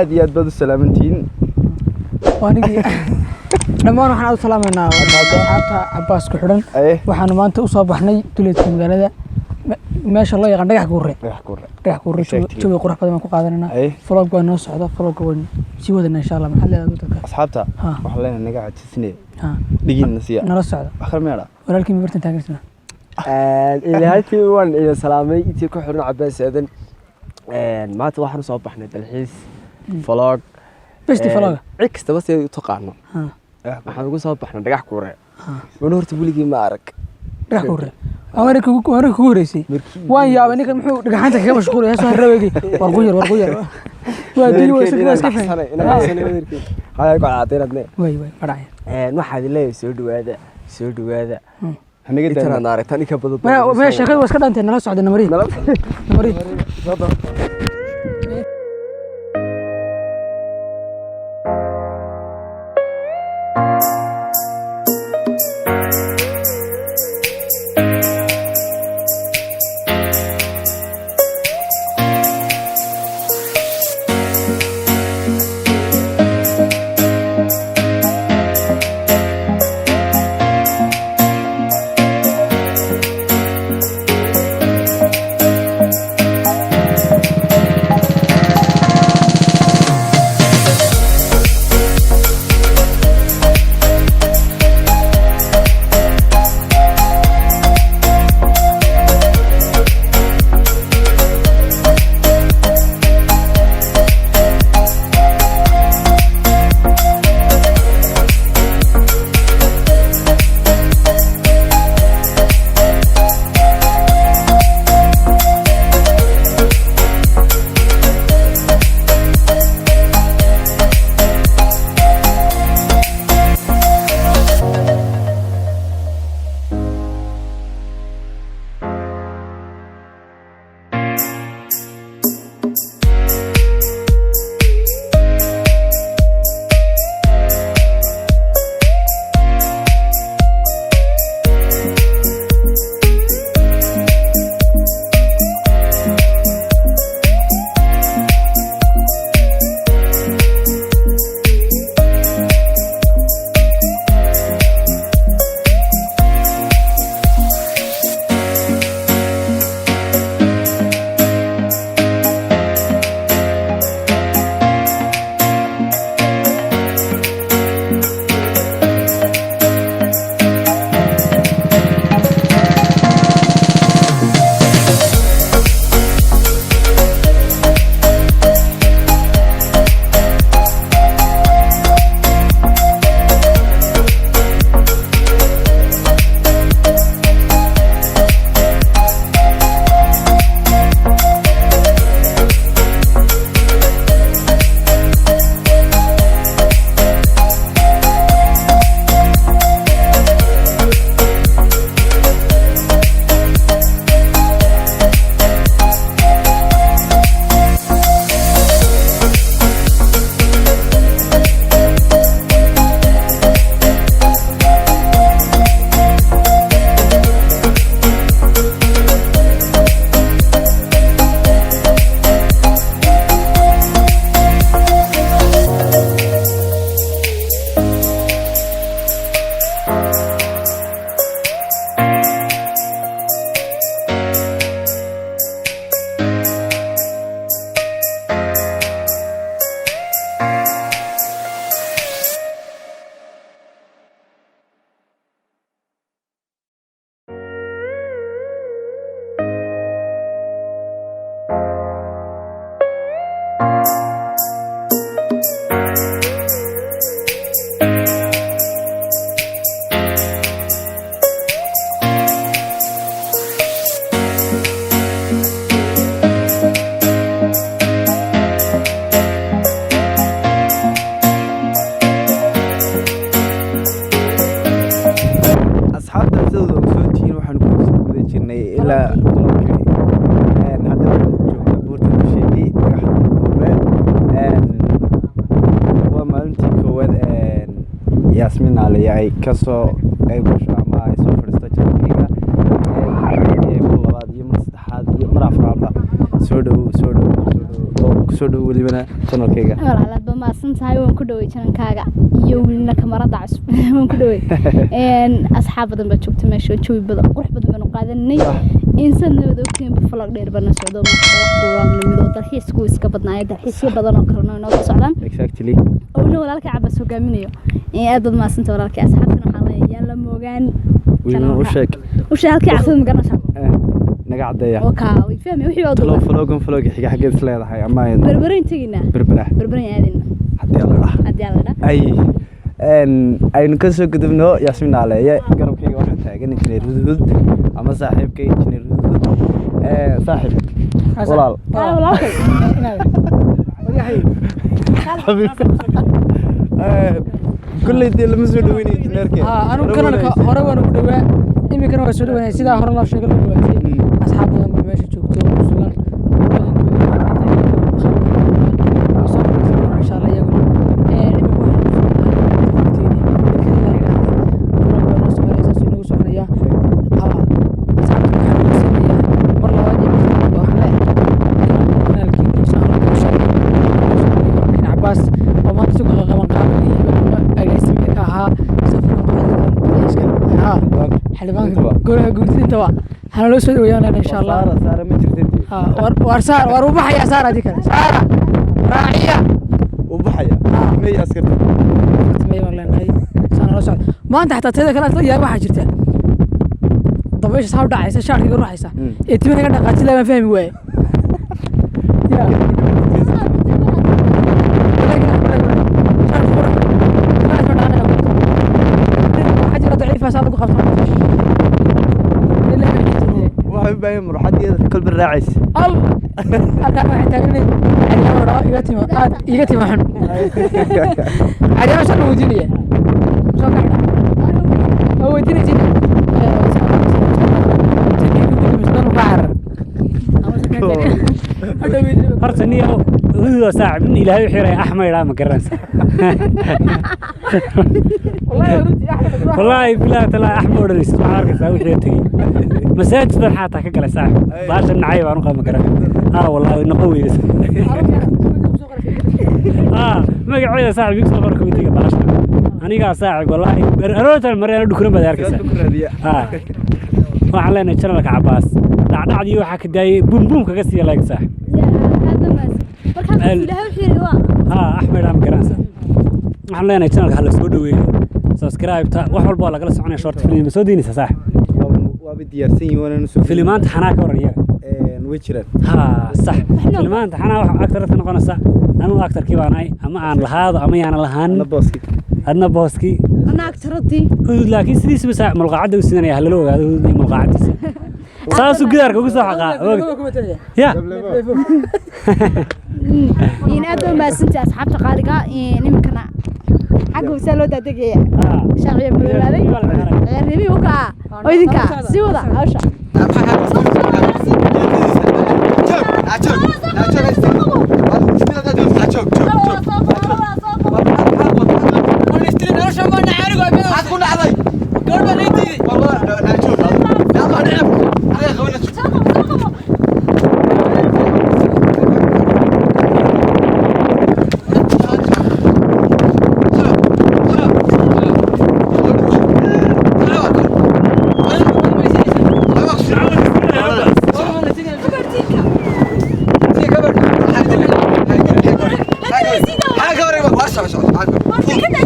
aad iyo aad baad u salaamantiin waanigi dhamaan waxaan u salaamaynaa asxaabta Cabbaas ku xiran waxaan maanta u soo baxnay duleedka magaalada meesha loo yaqaan dhagax guure jawi qurux badan ku qaadanayna vlog waa noo socda vlog waan si wadana insha Allah maxaa leedahay dadka asxaabta waxa leenahay naga cajisnay dhigina siya nala socda akhir meela walaalkii martan taageersana ilaahay waan idin salaamay intii ku xiran Cabbaas aadan maanta waxaan soo baxnay dalxiis vlog besti vlog kasta bas ay u taqaano waxaan ugu soo baxnay dhagax guure wana horta weligii ma arag dhagax guure أنا كوريسي وين يا بني كم حو دحانتك كم مشغول يا سهر رويجي ورقير ودي وسكناس كيف أنا وديركي هاي قاعد عطينا اثنين وي براي واحد اللي سود هذا هنقدر ترى نار تاني كبدو ما شغال وسكنا أنت نلاص عند النمري Yasmin Ali ay kasoo gasho ama ay soo fadhiisto jilbiga labaad iyo mar saddexaad iyo mar afraad soo dhow kusoo dhow welibana channelkayga walaalaad ba maasan tahay waan ku dhaway channelkaaga iyo welina kamarada cusub waan ku dhaway asxaab badan baa joogta meesha jawi badan qurux badan baan qaadanay insan nabad ogtiin falaq dheer bana socdo wax kuulan midoo dalxiisku iska badnaayay dalxiisyo badan oo kalena inoo socdaan exactly oo walaalka Cabas hogaaminayo aad baad maasan tahay walaalka asxaabtana waxa la yala moogaan wiilna u sheeg halka caqad maganaysa naga cadeeya okay way fahmay wixii oo talo vlog xiga xageed leedahay ama berberin tagina berberin aadina hadii la dhaa ay aynu ka soo gudubno Yaasmin Aleeye garabkayga waxa taagan injineer Hudhud ama saaxiibkay injineer Hudhud saaxiib walaal kulli dii lama soo dhaweynay injineerka anu kanalka hore waan u dhawaa imikana waa soo dhaweynay sida hore loo sheegay loo dhawaatay asxaab badan baa meesha joogto sugan golaha guurtida waa hana loo soo dhaweeyaan insha Allah saara ma jirtid war u baxaya saara adii kale saara raaciya u baxaya may askarta may wallahi sana loo soo maanta xataa teeda kale aad waxa jirta dabaysha soo dhacaysa shaarkiga ruuxaysa ee timaha dhaqaajilay ma fahmi waaye باي مرحدي كل بالراعيس انا واحد تاغني علي ورا يغتي ما حن علي عشان ودينيه شو قاعد هو وديني جدي هرتني هو ساعة من إلهي وحيري أحمد لا مكرنس والله بلا تلا أحمد ورئيس ما عارف أسوي شيء تجي مساجد فرحاتها كقلة ساعة باش النعيب أنا قام مكرنس والله نقوي ما قاعد ساعة بيكسر بركم تيجي باش أنا قاعد ساعة والله روت المريض دكتور بدارك ساعة وعلينا شرلك عباس دعدي waxa ka daayay bum kaga sii laagtaa Ahmed am garansa waxaan leenahay channelka hal soo dhaweeyo subscribe ta wax walba lagala soconay short film soo diinaysa sax waa diyaarsan yihiin soo filmaanta xanaa ka waraya way jiraan sax filmaanta xanaa wax actor ka noqonaysa anu actorkii baanay ama aan lahaado ama yaan lahaan adna booski ana actorati laakiin sidiisa bas malqacada u siinaya hal loo ogaado malqacadiisa ساسو قدرك وقصة حقا يا إن أدوم بس أنت أصحاب تقارقة نمكنا حقو سالو تدقية شغية مدلالي غيرني وكا ويدنكا سيوضا أوشا حاجه